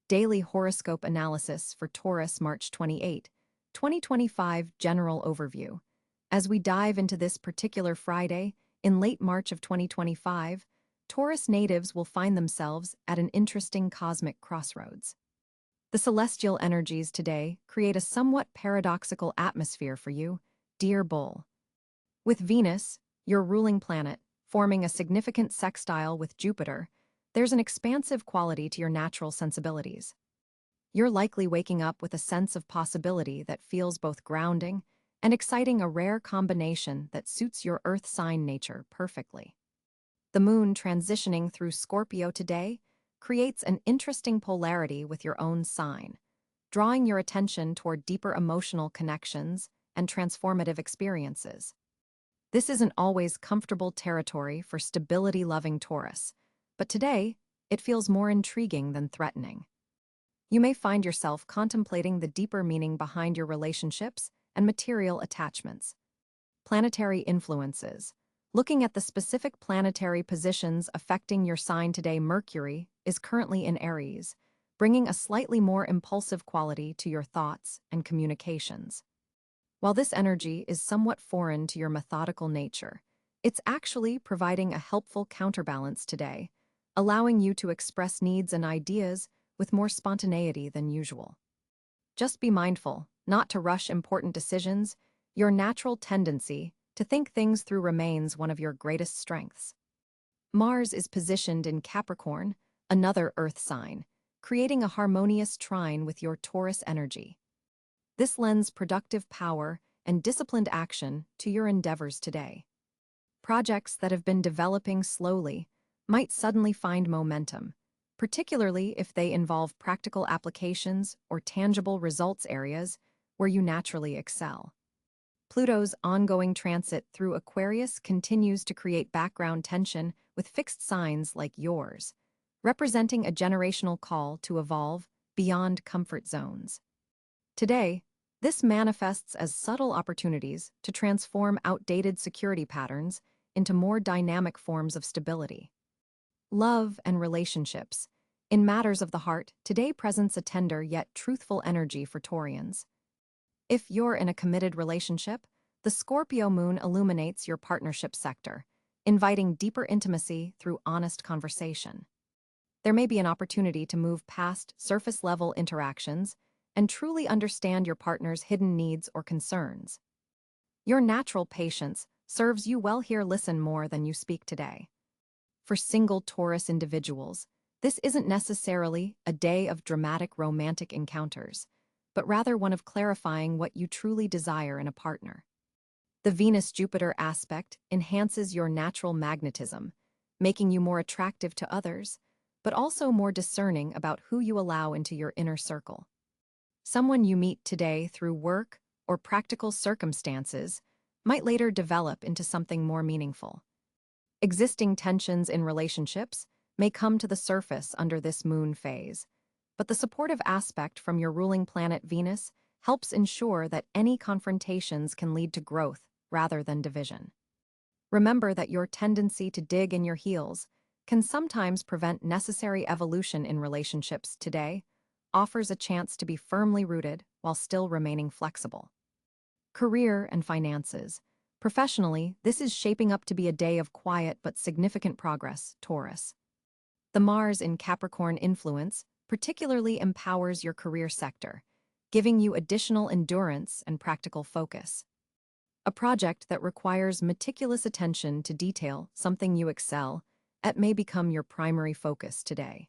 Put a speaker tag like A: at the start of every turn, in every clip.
A: Daily Horoscope Analysis for Taurus, March 28, 2025 General Overview. As we dive into this particular Friday, in late March of 2025, Taurus natives will find themselves at an interesting cosmic crossroads. The celestial energies today create a somewhat paradoxical atmosphere for you, dear Bull. With Venus, your ruling planet, forming a significant sextile with Jupiter, there's an expansive quality to your natural sensibilities. You're likely waking up with a sense of possibility that feels both grounding and exciting, a rare combination that suits your earth sign nature perfectly. The moon transitioning through Scorpio today creates an interesting polarity with your own sign, drawing your attention toward deeper emotional connections and transformative experiences. This isn't always comfortable territory for stability-loving Taurus, but today, it feels more intriguing than threatening. You may find yourself contemplating the deeper meaning behind your relationships and material attachments. Planetary influences. Looking at the specific planetary positions affecting your sign today, Mercury is currently in Aries, bringing a slightly more impulsive quality to your thoughts and communications. While this energy is somewhat foreign to your methodical nature, it's actually providing a helpful counterbalance today, allowing you to express needs and ideas with more spontaneity than usual. Just be mindful not to rush important decisions. Your natural tendency to think things through remains one of your greatest strengths. Mars is positioned in Capricorn, another earth sign, creating a harmonious trine with your Taurus energy. This lends productive power and disciplined action to your endeavors today. Projects that have been developing slowly might suddenly find momentum, particularly if they involve practical applications or tangible results, areas where you naturally excel. Pluto's ongoing transit through Aquarius continues to create background tension with fixed signs like yours, representing a generational call to evolve beyond comfort zones. Today, this manifests as subtle opportunities to transform outdated security patterns into more dynamic forms of stability. Love and relationships. In matters of the heart, today presents a tender yet truthful energy for Taurians. If you're in a committed relationship, the Scorpio moon illuminates your partnership sector, inviting deeper intimacy through honest conversation. There may be an opportunity to move past surface-level interactions and truly understand your partner's hidden needs or concerns. Your natural patience serves you well here. Listen more than you speak today. For single Taurus individuals, this isn't necessarily a day of dramatic romantic encounters, but rather one of clarifying what you truly desire in a partner. The Venus-Jupiter aspect enhances your natural magnetism, making you more attractive to others, but also more discerning about who you allow into your inner circle. Someone you meet today through work or practical circumstances might later develop into something more meaningful. Existing tensions in relationships may come to the surface under this moon phase, but the supportive aspect from your ruling planet Venus helps ensure that any confrontations can lead to growth rather than division. Remember that your tendency to dig in your heels can sometimes prevent necessary evolution in relationships. Today offers a chance to be firmly rooted while still remaining flexible. Career and finances. Professionally, this is shaping up to be a day of quiet but significant progress, Taurus. The Mars in Capricorn influence particularly empowers your career sector, giving you additional endurance and practical focus. A project that requires meticulous attention to detail, something you excel at, may become your primary focus today.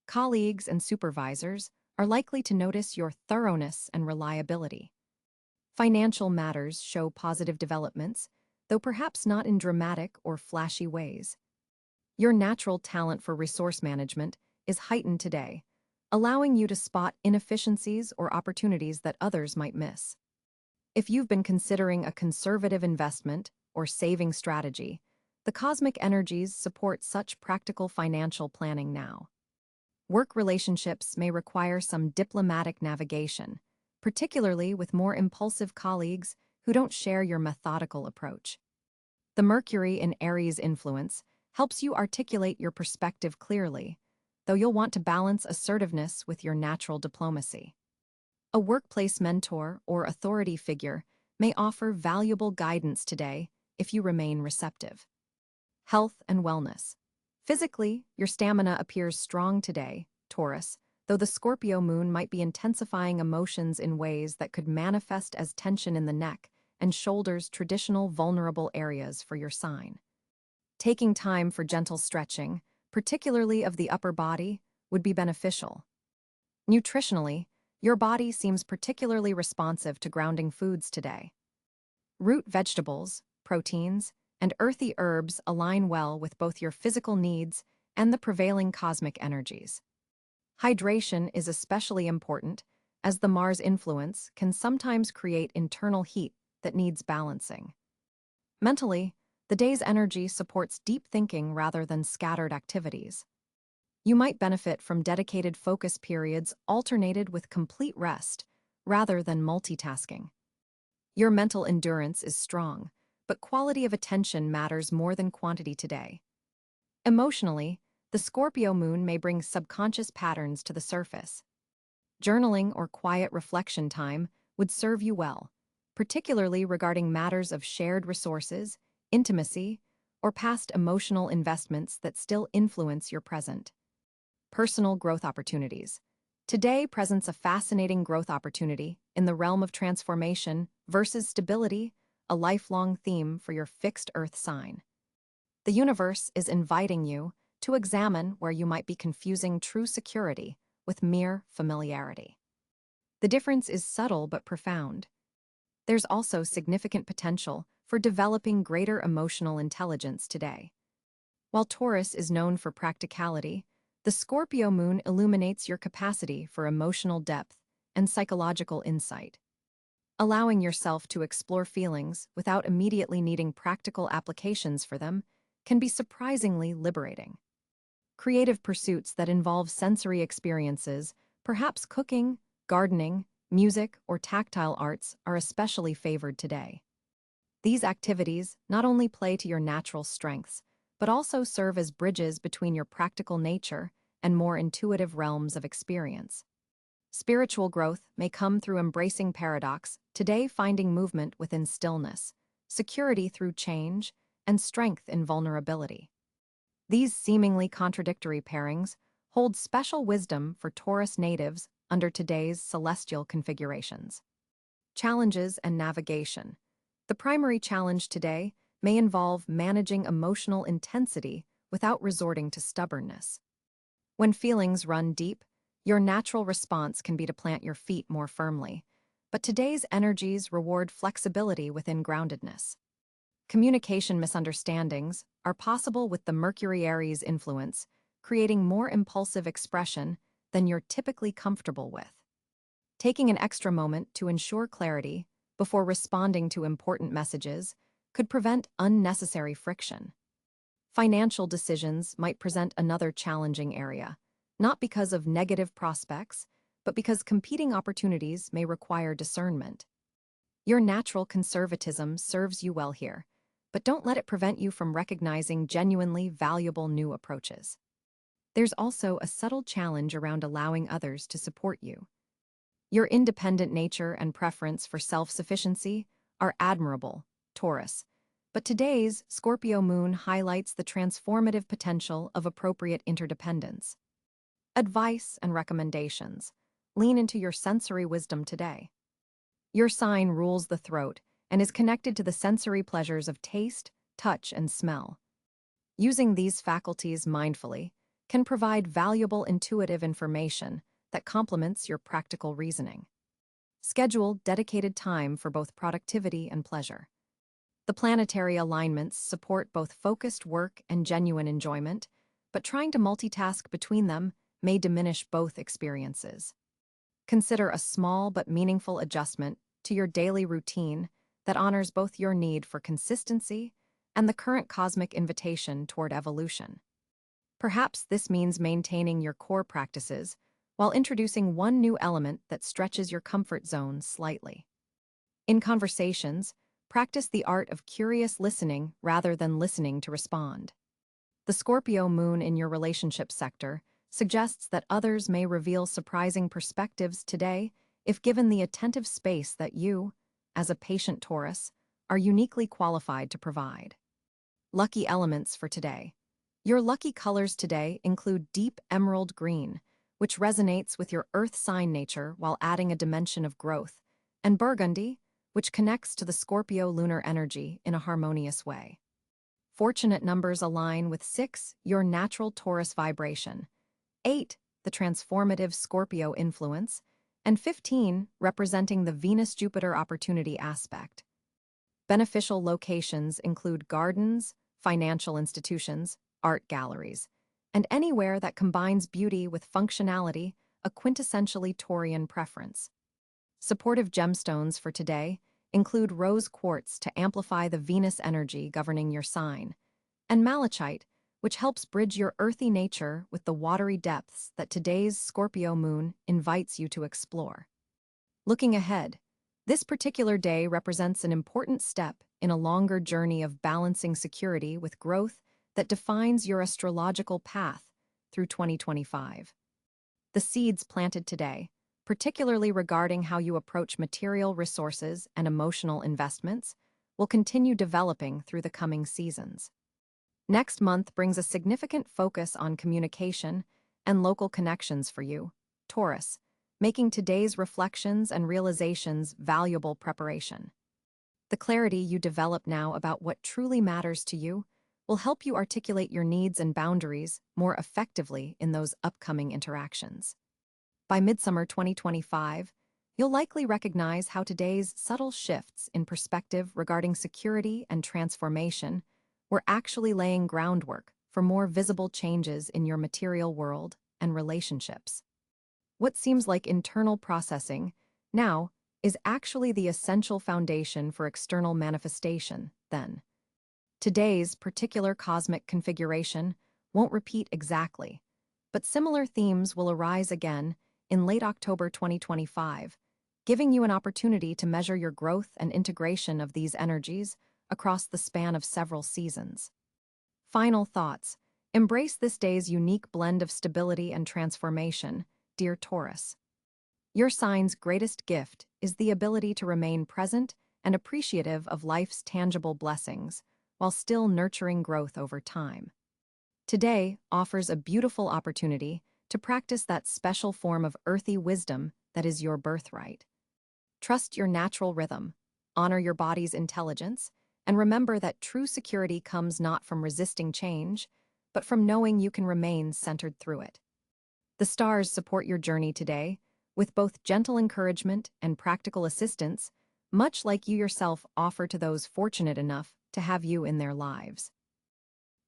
A: Colleagues and supervisors are likely to notice your thoroughness and reliability. Financial matters show positive developments, though perhaps not in dramatic or flashy ways. Your natural talent for resource management is heightened today, allowing you to spot inefficiencies or opportunities that others might miss. If you've been considering a conservative investment or saving strategy, the cosmic energies support such practical financial planning now. Work relationships may require some diplomatic navigation, particularly with more impulsive colleagues who don't share your methodical approach. The Mercury in Aries influence helps you articulate your perspective clearly, though you'll want to balance assertiveness with your natural diplomacy. A workplace mentor or authority figure may offer valuable guidance today if you remain receptive. Health and wellness. Physically, your stamina appears strong today, Taurus, though the Scorpio moon might be intensifying emotions in ways that could manifest as tension in the neck and shoulders, traditional vulnerable areas for your sign. Taking time for gentle stretching, particularly of the upper body, would be beneficial. Nutritionally, your body seems particularly responsive to grounding foods today. Root vegetables, proteins, and earthy herbs align well with both your physical needs and the prevailing cosmic energies. Hydration is especially important, as the Mars influence can sometimes create internal heat that needs balancing. Mentally, the day's energy supports deep thinking rather than scattered activities. You might benefit from dedicated focus periods alternated with complete rest, rather than multitasking. Your mental endurance is strong, but quality of attention matters more than quantity today. Emotionally, the Scorpio moon may bring subconscious patterns to the surface. Journaling or quiet reflection time would serve you well, particularly regarding matters of shared resources, intimacy, or past emotional investments that still influence your present. Personal growth opportunities. Today presents a fascinating growth opportunity in the realm of transformation versus stability, a lifelong theme for your fixed Earth sign. The universe is inviting you to examine where you might be confusing true security with mere familiarity. The difference is subtle but profound. There's also significant potential for developing greater emotional intelligence today. While Taurus is known for practicality, the Scorpio moon illuminates your capacity for emotional depth and psychological insight. Allowing yourself to explore feelings without immediately needing practical applications for them can be surprisingly liberating. Creative pursuits that involve sensory experiences, perhaps cooking, gardening, music, or tactile arts, are especially favored today. These activities not only play to your natural strengths, but also serve as bridges between your practical nature and more intuitive realms of experience. Spiritual growth may come through embracing paradox, today finding movement within stillness, security through change, and strength in vulnerability. These seemingly contradictory pairings hold special wisdom for Taurus natives under today's celestial configurations. Challenges and navigation. The primary challenge today may involve managing emotional intensity without resorting to stubbornness. When feelings run deep, your natural response can be to plant your feet more firmly, but today's energies reward flexibility within groundedness. Communication misunderstandings are possible with the Mercury-Aries influence, creating more impulsive expression than you're typically comfortable with. Taking an extra moment to ensure clarity before responding to important messages could prevent unnecessary friction. Financial decisions might present another challenging area, not because of negative prospects, but because competing opportunities may require discernment. Your natural conservatism serves you well here, but don't let it prevent you from recognizing genuinely valuable new approaches. There's also a subtle challenge around allowing others to support you. Your independent nature and preference for self-sufficiency are admirable, Taurus, but today's Scorpio moon highlights the transformative potential of appropriate interdependence. Advice and recommendations. Lean into your sensory wisdom today. Your sign rules the throat and is connected to the sensory pleasures of taste, touch, and smell. Using these faculties mindfully can provide valuable intuitive information that complements your practical reasoning. Schedule dedicated time for both productivity and pleasure. The planetary alignments support both focused work and genuine enjoyment, but trying to multitask between them may diminish both experiences. Consider a small but meaningful adjustment to your daily routine that honors both your need for consistency and the current cosmic invitation toward evolution. Perhaps this means maintaining your core practices while introducing one new element that stretches your comfort zone slightly. In conversations, practice the art of curious listening rather than listening to respond. The Scorpio moon in your relationship sector suggests that others may reveal surprising perspectives today if given the attentive space that you, as a patient Taurus, are uniquely qualified to provide. Lucky elements for today. Your lucky colors today include deep emerald green, which resonates with your earth sign nature while adding a dimension of growth, and burgundy, which connects to the Scorpio lunar energy in a harmonious way. Fortunate numbers align with 6, your natural Taurus vibration, 8, the transformative Scorpio influence, and 15, representing the Venus-Jupiter opportunity aspect. Beneficial locations include gardens, financial institutions, art galleries, and anywhere that combines beauty with functionality, a quintessentially Taurian preference. Supportive gemstones for today include rose quartz to amplify the Venus energy governing your sign, and malachite, which helps bridge your earthy nature with the watery depths that today's Scorpio moon invites you to explore. Looking ahead, this particular day represents an important step in a longer journey of balancing security with growth that defines your astrological path through 2025. The seeds planted today, particularly regarding how you approach material resources and emotional investments, will continue developing through the coming seasons. Next month brings a significant focus on communication and local connections for you, Taurus, making today's reflections and realizations valuable preparation. The clarity you develop now about what truly matters to you will help you articulate your needs and boundaries more effectively in those upcoming interactions. By midsummer 2025, you'll likely recognize how today's subtle shifts in perspective regarding security and transformation were actually laying groundwork for more visible changes in your material world and relationships. What seems like internal processing now is actually the essential foundation for external manifestation, then. Today's particular cosmic configuration won't repeat exactly, but similar themes will arise again in late October 2025, giving you an opportunity to measure your growth and integration of these energies across the span of several seasons. Final thoughts. Embrace this day's unique blend of stability and transformation, dear Taurus. Your sign's greatest gift is the ability to remain present and appreciative of life's tangible blessings, while still nurturing growth over time. Today offers a beautiful opportunity to practice that special form of earthy wisdom that is your birthright. Trust your natural rhythm, honor your body's intelligence, and remember that true security comes not from resisting change, but from knowing you can remain centered through it. The stars support your journey today, with both gentle encouragement and practical assistance, much like you yourself offer to those fortunate enough to have you in their lives.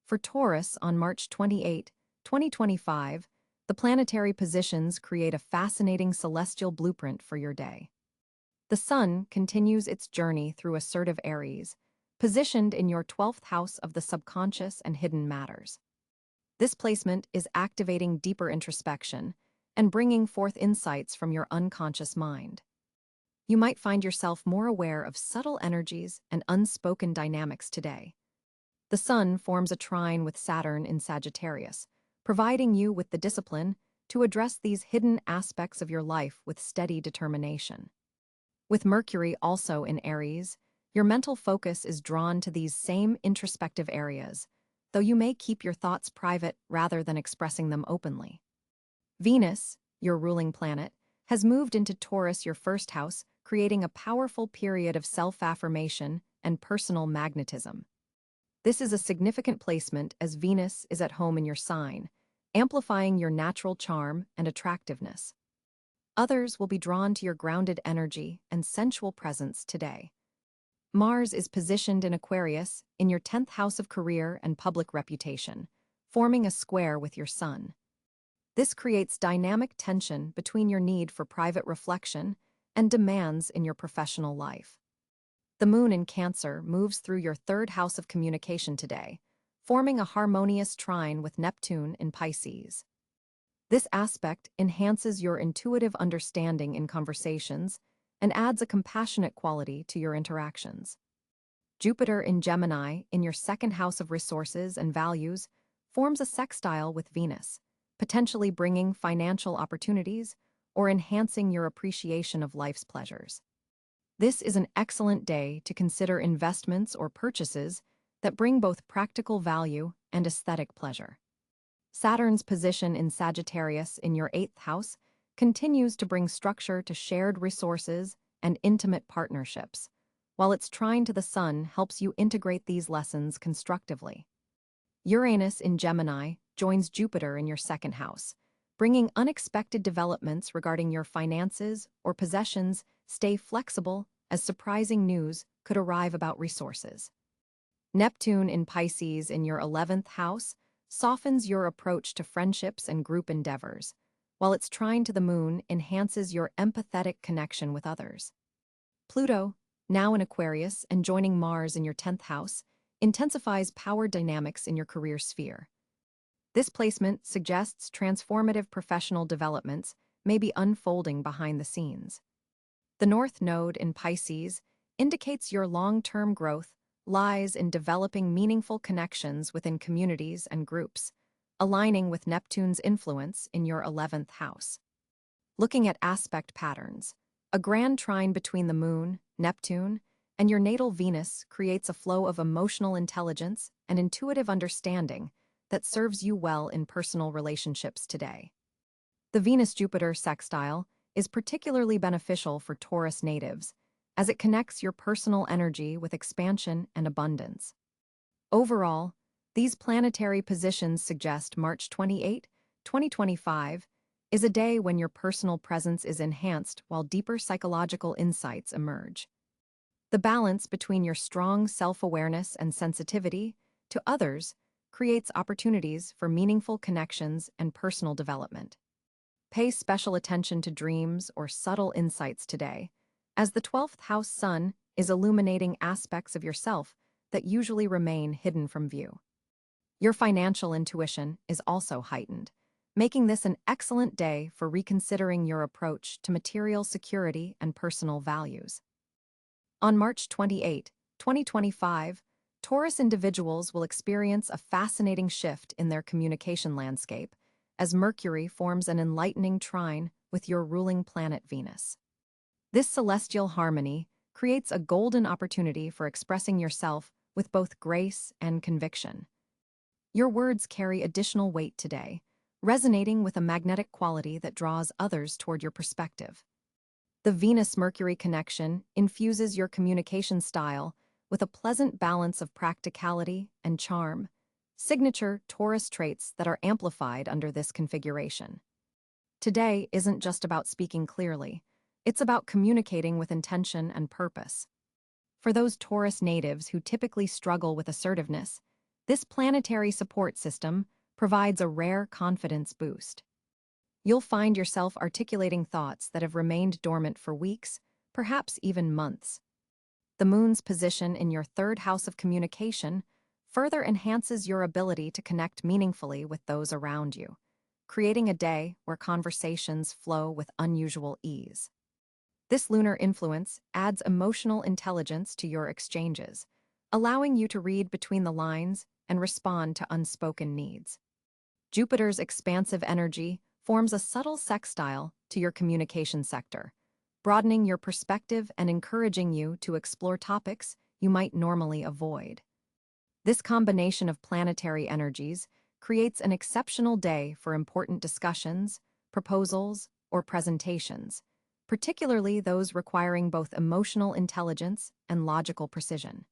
A: For Taurus on March 28, 2025, the planetary positions create a fascinating celestial blueprint for your day. The Sun continues its journey through assertive Aries, positioned in your 12th house of the subconscious and hidden matters. This placement is activating deeper introspection and bringing forth insights from your unconscious mind. You might find yourself more aware of subtle energies and unspoken dynamics today. The Sun forms a trine with Saturn in Sagittarius, providing you with the discipline to address these hidden aspects of your life with steady determination. With Mercury also in Aries, your mental focus is drawn to these same introspective areas, though you may keep your thoughts private rather than expressing them openly. Venus, your ruling planet, has moved into Taurus, your first house, creating a powerful period of self-affirmation and personal magnetism. This is a significant placement as Venus is at home in your sign, amplifying your natural charm and attractiveness. Others will be drawn to your grounded energy and sensual presence today. Mars is positioned in Aquarius in your 10th house of career and public reputation, forming a square with your Sun. This creates dynamic tension between your need for private reflection and demands in your professional life. The Moon in Cáncer moves through your 3rd house of communication today, forming a harmonious trine with Neptune in Pisces. This aspect enhances your intuitive understanding in conversations and adds a compassionate quality to your interactions. Jupiter in Gemini, in your 2nd house of resources and values, forms a sextile with Venus, potentially bringing financial opportunities or enhancing your appreciation of life's pleasures. This is an excellent day to consider investments or purchases that bring both practical value and aesthetic pleasure. Saturn's position in Sagittarius in your 8th house continues to bring structure to shared resources and intimate partnerships, while its trine to the Sun helps you integrate these lessons constructively. Uranus in Gemini joins Jupiter in your 2nd house, bringing unexpected developments regarding your finances or possessions. Stay flexible, as surprising news could arrive about resources. Neptune in Pisces in your 11th house softens your approach to friendships and group endeavors, while its trine to the Moon enhances your empathetic connection with others. Pluto, now in Aquarius and joining Mars in your 10th house, intensifies power dynamics in your career sphere. This placement suggests transformative professional developments may be unfolding behind the scenes. The North Node in Pisces indicates your long-term growth lies in developing meaningful connections within communities and groups, aligning with Neptune's influence in your 11th house. Looking at aspect patterns, a grand trine between the Moon, Neptune, and your natal Venus creates a flow of emotional intelligence and intuitive understanding that serves you well in personal relationships today. The Venus-Jupiter sextile is particularly beneficial for Taurus natives, as it connects your personal energy with expansion and abundance. Overall, these planetary positions suggest March 28, 2025, is a day when your personal presence is enhanced while deeper psychological insights emerge. The balance between your strong self-awareness and sensitivity to others creates opportunities for meaningful connections and personal development. Pay special attention to dreams or subtle insights today, as the 12th house Sun is illuminating aspects of yourself that usually remain hidden from view. Your financial intuition is also heightened, making this an excellent day for reconsidering your approach to material security and personal values. On March 28, 2025, Taurus individuals will experience a fascinating shift in their communication landscape as Mercury forms an enlightening trine with your ruling planet Venus. This celestial harmony creates a golden opportunity for expressing yourself with both grace and conviction. Your words carry additional weight today, resonating with a magnetic quality that draws others toward your perspective. The Venus-Mercury connection infuses your communication style with a pleasant balance of practicality and charm, signature Taurus traits that are amplified under this configuration. Today isn't just about speaking clearly. It's about communicating with intention and purpose. For those Taurus natives who typically struggle with assertiveness, this planetary support system provides a rare confidence boost. You'll find yourself articulating thoughts that have remained dormant for weeks, perhaps even months. The Moon's position in your 3rd house of communication further enhances your ability to connect meaningfully with those around you, creating a day where conversations flow with unusual ease. This lunar influence adds emotional intelligence to your exchanges, allowing you to read between the lines and respond to unspoken needs. Jupiter's expansive energy forms a subtle sextile to your communication sector, broadening your perspective and encouraging you to explore topics you might normally avoid. This combination of planetary energies creates an exceptional day for important discussions, proposals, or presentations, particularly those requiring both emotional intelligence and logical precision.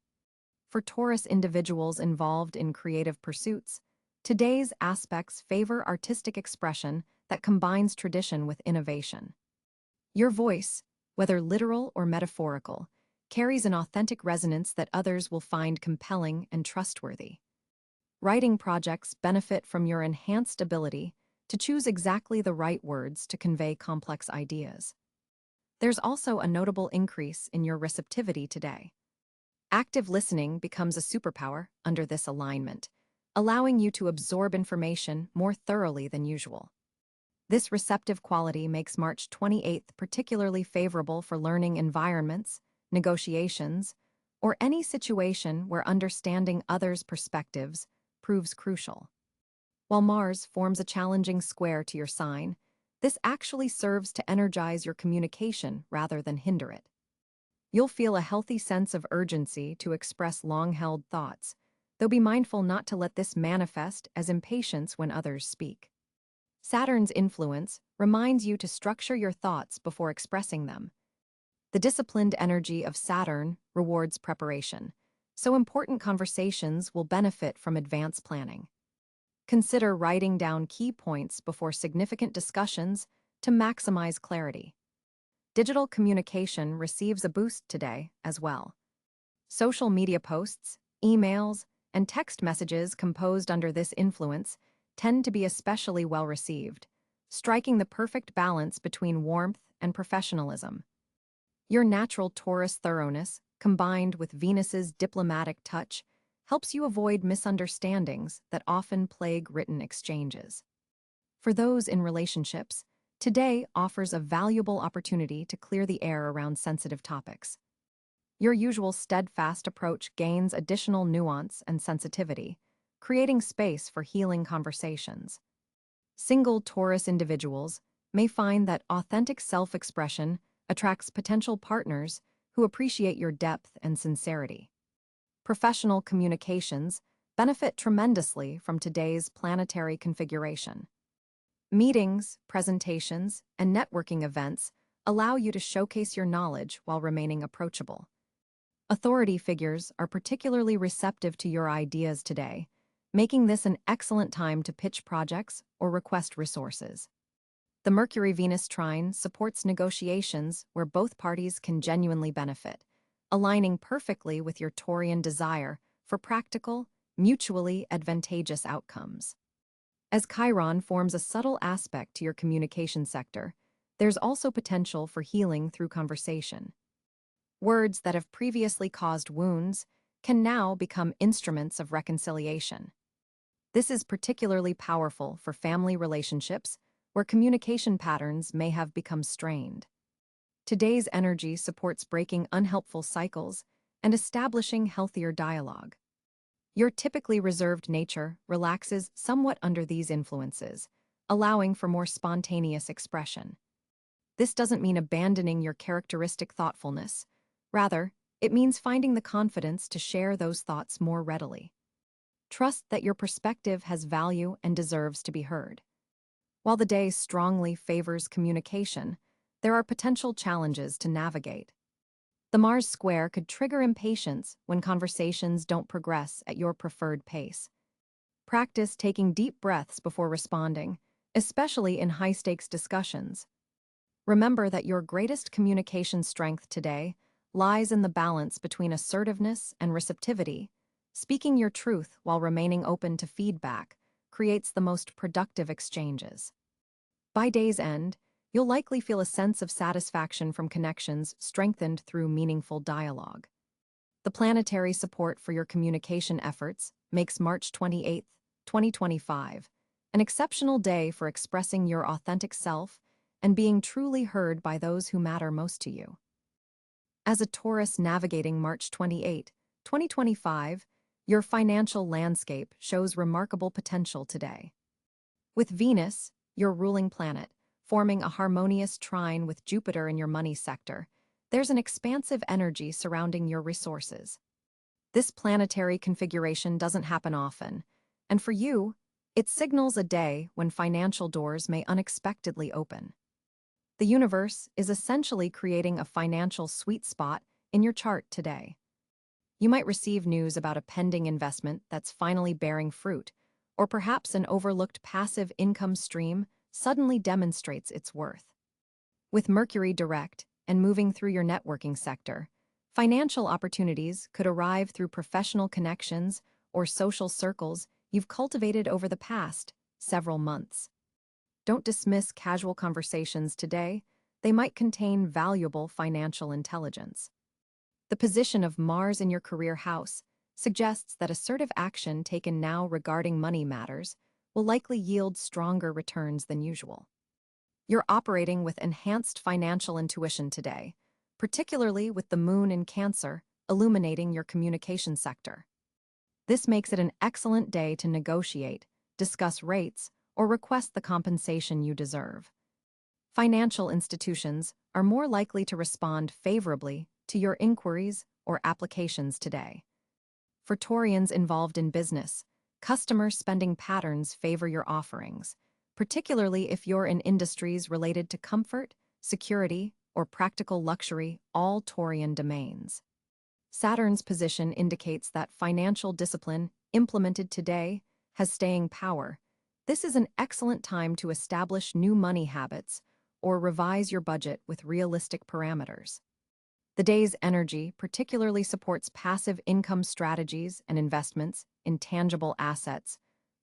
A: For Taurus individuals involved in creative pursuits, today's aspects favor artistic expression that combines tradition with innovation. Your voice, whether literal or metaphorical, carries an authentic resonance that others will find compelling and trustworthy. Writing projects benefit from your enhanced ability to choose exactly the right words to convey complex ideas. There's also a notable increase in your receptivity today. Active listening becomes a superpower under this alignment, allowing you to absorb information more thoroughly than usual. This receptive quality makes March 28th particularly favorable for learning environments, negotiations, or any situation where understanding others' perspectives proves crucial. While Mars forms a challenging square to your sign, this actually serves to energize your communication rather than hinder it. You'll feel a healthy sense of urgency to express long-held thoughts, though be mindful not to let this manifest as impatience when others speak. Saturn's influence reminds you to structure your thoughts before expressing them. The disciplined energy of Saturn rewards preparation, so important conversations will benefit from advanced planning. Consider writing down key points before significant discussions to maximize clarity. Digital communication receives a boost today as well. Social media posts, emails, and text messages composed under this influence tend to be especially well received, striking the perfect balance between warmth and professionalism. Your natural Taurus thoroughness, combined with Venus's diplomatic touch, helps you avoid misunderstandings that often plague written exchanges. For those in relationships, today offers a valuable opportunity to clear the air around sensitive topics. Your usual steadfast approach gains additional nuance and sensitivity, creating space for healing conversations. Single Taurus individuals may find that authentic self-expression attracts potential partners who appreciate your depth and sincerity. Professional communications benefit tremendously from today's planetary configuration. Meetings, presentations, and networking events allow you to showcase your knowledge while remaining approachable. Authority figures are particularly receptive to your ideas today, making this an excellent time to pitch projects or request resources. The Mercury-Venus trine supports negotiations where both parties can genuinely benefit, aligning perfectly with your Taurian desire for practical, mutually advantageous outcomes. As Chiron forms a subtle aspect to your communication sector, there's also potential for healing through conversation. Words that have previously caused wounds can now become instruments of reconciliation. This is particularly powerful for family relationships where communication patterns may have become strained. Today's energy supports breaking unhelpful cycles and establishing healthier dialogue. Your typically reserved nature relaxes somewhat under these influences, allowing for more spontaneous expression. This doesn't mean abandoning your characteristic thoughtfulness. Rather, it means finding the confidence to share those thoughts more readily. Trust that your perspective has value and deserves to be heard. While the day strongly favors communication, there are potential challenges to navigate. The Mars square could trigger impatience when conversations don't progress at your preferred pace. Practice taking deep breaths before responding, especially in high-stakes discussions. Remember that your greatest communication strength today lies in the balance between assertiveness and receptivity. Speaking your truth while remaining open to feedback creates the most productive exchanges. By day's end, you'll likely feel a sense of satisfaction from connections strengthened through meaningful dialogue. The planetary support for your communication efforts makes March 28, 2025, an exceptional day for expressing your authentic self and being truly heard by those who matter most to you. As a Taurus navigating March 28, 2025, your financial landscape shows remarkable potential today. With Venus, your ruling planet, forming a harmonious trine with Jupiter in your money sector, there's an expansive energy surrounding your resources. This planetary configuration doesn't happen often, and for you, it signals a day when financial doors may unexpectedly open. The universe is essentially creating a financial sweet spot in your chart today. You might receive news about a pending investment that's finally bearing fruit, or perhaps an overlooked passive income stream suddenly demonstrates its worth. With Mercury direct and moving through your networking sector, financial opportunities could arrive through professional connections or social circles you've cultivated over the past several months. Don't dismiss casual conversations today. They might contain valuable financial intelligence. The position of Mars in your career house suggests that assertive action taken now regarding money matters will likely yield stronger returns than usual. You're operating with enhanced financial intuition today, particularly with the moon in Cáncer illuminating your communication sector. This makes it an excellent day to negotiate, discuss rates, or request the compensation you deserve. Financial institutions are more likely to respond favorably to your inquiries or applications today. For Taurians involved in business, customer spending patterns favor your offerings, particularly if you're in industries related to comfort, security, or practical luxury, all Taurian domains. Saturn's position indicates that financial discipline implemented today has staying power. This is an excellent time to establish new money habits or revise your budget with realistic parameters. The day's energy particularly supports passive income strategies and investments in tangible assets,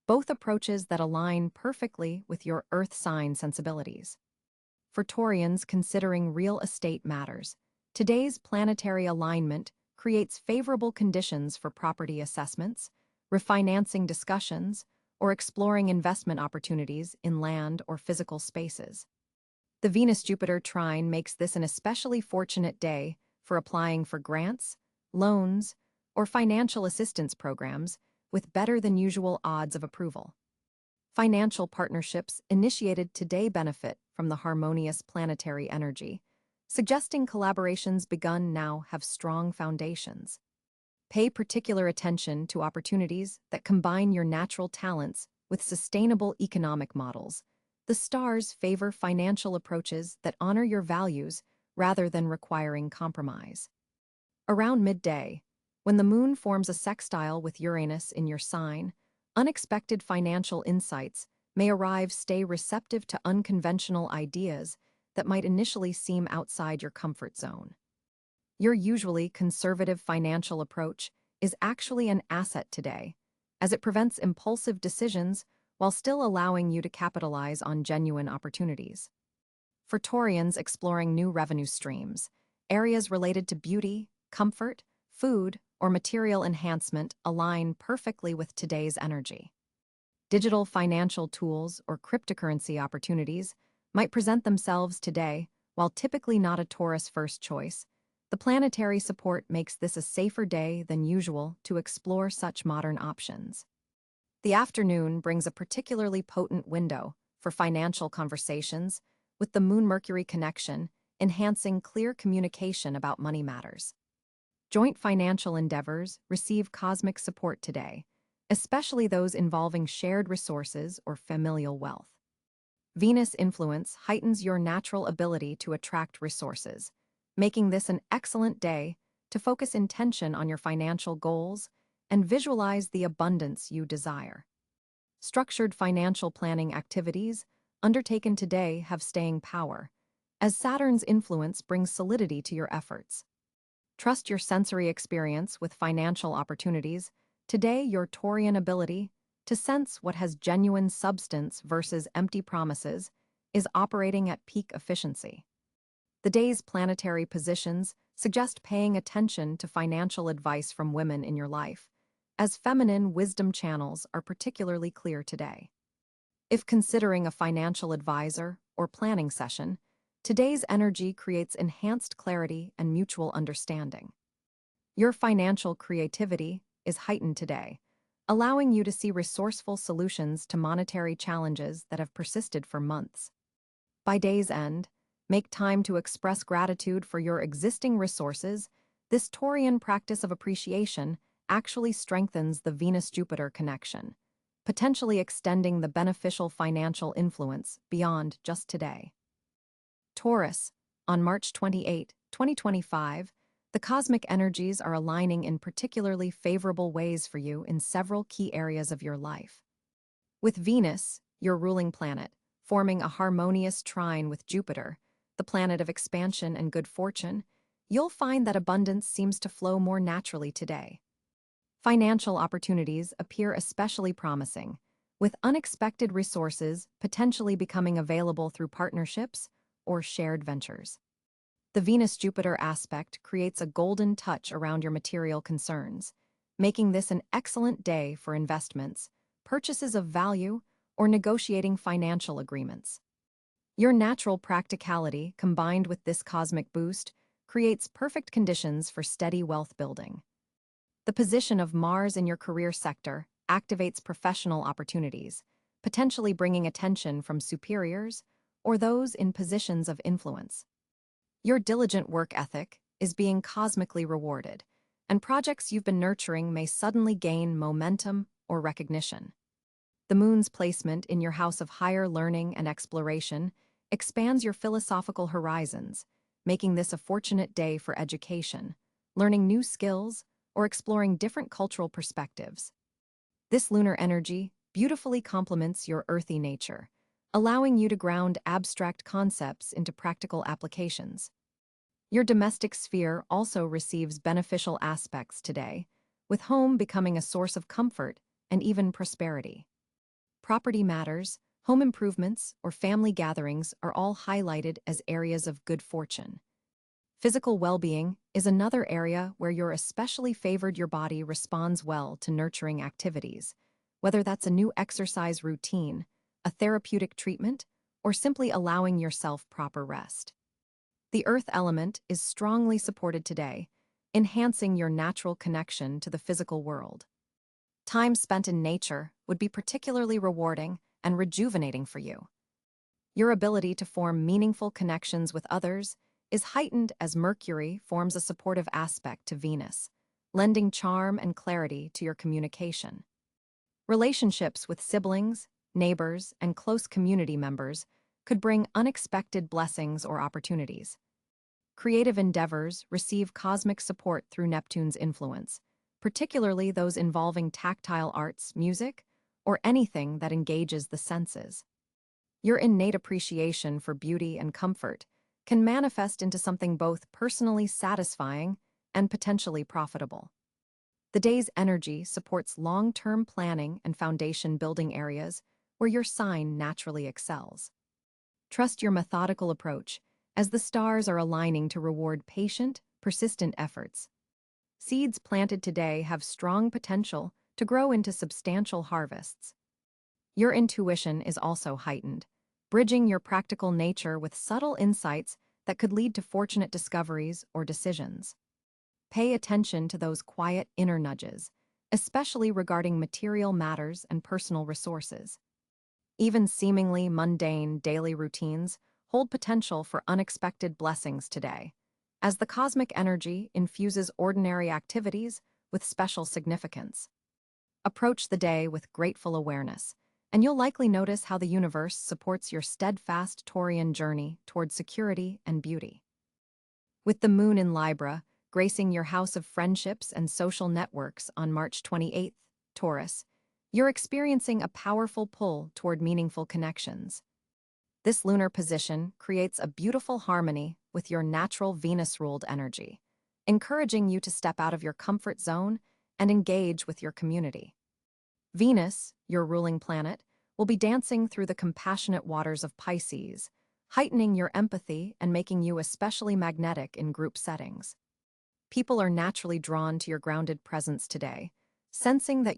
A: both approaches that align perfectly with your earth sign sensibilities. For Taurians considering real estate matters, today's planetary alignment creates favorable conditions for property assessments, refinancing discussions, or exploring investment opportunities in land or physical spaces. The Venus-Jupiter trine makes this an especially fortunate day for applying for grants, loans, or financial assistance programs with better-than-usual odds of approval. Financial partnerships initiated today benefit from the harmonious planetary energy, suggesting collaborations begun now have strong foundations. Pay particular attention to opportunities that combine your natural talents with sustainable economic models. The stars favor financial approaches that honor your values rather than requiring compromise. Around midday, when the moon forms a sextile with Uranus in your sign, unexpected financial insights may arrive. Stay receptive to unconventional ideas that might initially seem outside your comfort zone. Your usually conservative financial approach is actually an asset today, as it prevents impulsive decisions while still allowing you to capitalize on genuine opportunities. For Taurians exploring new revenue streams, areas related to beauty, comfort, food, or material enhancement align perfectly with today's energy. Digital financial tools or cryptocurrency opportunities might present themselves today, while typically not a Taurus first choice. The planetary support makes this a safer day than usual to explore such modern options. The afternoon brings a particularly potent window for financial conversations, with the Moon-Mercury connection enhancing clear communication about money matters. Joint financial endeavors receive cosmic support today, especially those involving shared resources or familial wealth. Venus influence heightens your natural ability to attract resources, making this an excellent day to focus intention on your financial goals and visualize the abundance you desire. Structured financial planning activities undertaken today have staying power, as Saturn's influence brings solidity to your efforts. Trust your sensory experience with financial opportunities. Today, your Taurian ability to sense what has genuine substance versus empty promises is operating at peak efficiency. The day's planetary positions suggest paying attention to financial advice from women in your life, as feminine wisdom channels are particularly clear today. If considering a financial advisor or planning session, today's energy creates enhanced clarity and mutual understanding. Your financial creativity is heightened today, allowing you to see resourceful solutions to monetary challenges that have persisted for months. By day's end, make time to express gratitude for your existing resources. This Taurian practice of appreciation actually strengthens the Venus-Jupiter connection, potentially extending the beneficial financial influence beyond just today. Taurus, on March 28, 2025, the cosmic energies are aligning in particularly favorable ways for you in several key areas of your life. With Venus, your ruling planet, forming a harmonious trine with Jupiter, the planet of expansion and good fortune, you'll find that abundance seems to flow more naturally today. Financial opportunities appear especially promising, with unexpected resources potentially becoming available through partnerships or shared ventures. The Venus-Jupiter aspect creates a golden touch around your material concerns, making this an excellent day for investments, purchases of value, or negotiating financial agreements. Your natural practicality, combined with this cosmic boost, creates perfect conditions for steady wealth building. The position of Mars in your career sector activates professional opportunities, potentially bringing attention from superiors or those in positions of influence. Your diligent work ethic is being cosmically rewarded, and projects you've been nurturing may suddenly gain momentum or recognition. The moon's placement in your house of higher learning and exploration expands your philosophical horizons, making this a fortunate day for education, learning new skills, or exploring different cultural perspectives. This lunar energy beautifully complements your earthy nature, allowing you to ground abstract concepts into practical applications. Your domestic sphere also receives beneficial aspects today, with home becoming a source of comfort and even prosperity. Property matters, home improvements, or family gatherings are all highlighted as areas of good fortune. Physical well-being is another area where your especially favored your body responds well to nurturing activities, whether that's a new exercise routine, a therapeutic treatment, or simply allowing yourself proper rest. The earth element is strongly supported today, enhancing your natural connection to the physical world. Time spent in nature would be particularly rewarding and rejuvenating for you. Your ability to form meaningful connections with others is heightened as Mercury forms a supportive aspect to Venus, lending charm and clarity to your communication. Relationships with siblings, neighbors, and close community members could bring unexpected blessings or opportunities. Creative endeavors receive cosmic support through Neptune's influence, particularly those involving tactile arts, music, or anything that engages the senses. Your innate appreciation for beauty and comfort can manifest into something both personally satisfying and potentially profitable. The day's energy supports long-term planning and foundation-building areas where your sign naturally excels. Trust your methodical approach, as the stars are aligning to reward patient, persistent efforts. Seeds planted today have strong potential to grow into substantial harvests. Your intuition is also heightened, bridging your practical nature with subtle insights that could lead to fortunate discoveries or decisions. Pay attention to those quiet inner nudges, especially regarding material matters and personal resources. Even seemingly mundane daily routines hold potential for unexpected blessings today, as the cosmic energy infuses ordinary activities with special significance. Approach the day with grateful awareness, and you'll likely notice how the universe supports your steadfast Taurian journey toward security and beauty. With the moon in Libra, gracing your house of friendships and social networks on March 28th, Taurus, you're experiencing a powerful pull toward meaningful connections. This lunar position creates a beautiful harmony with your natural Venus-ruled energy, encouraging you to step out of your comfort zone and engage with your community. Venus, your ruling planet, will be dancing through the compassionate waters of Pisces, heightening your empathy and making you especially magnetic in group settings. People are naturally drawn to your grounded presence today, sensing that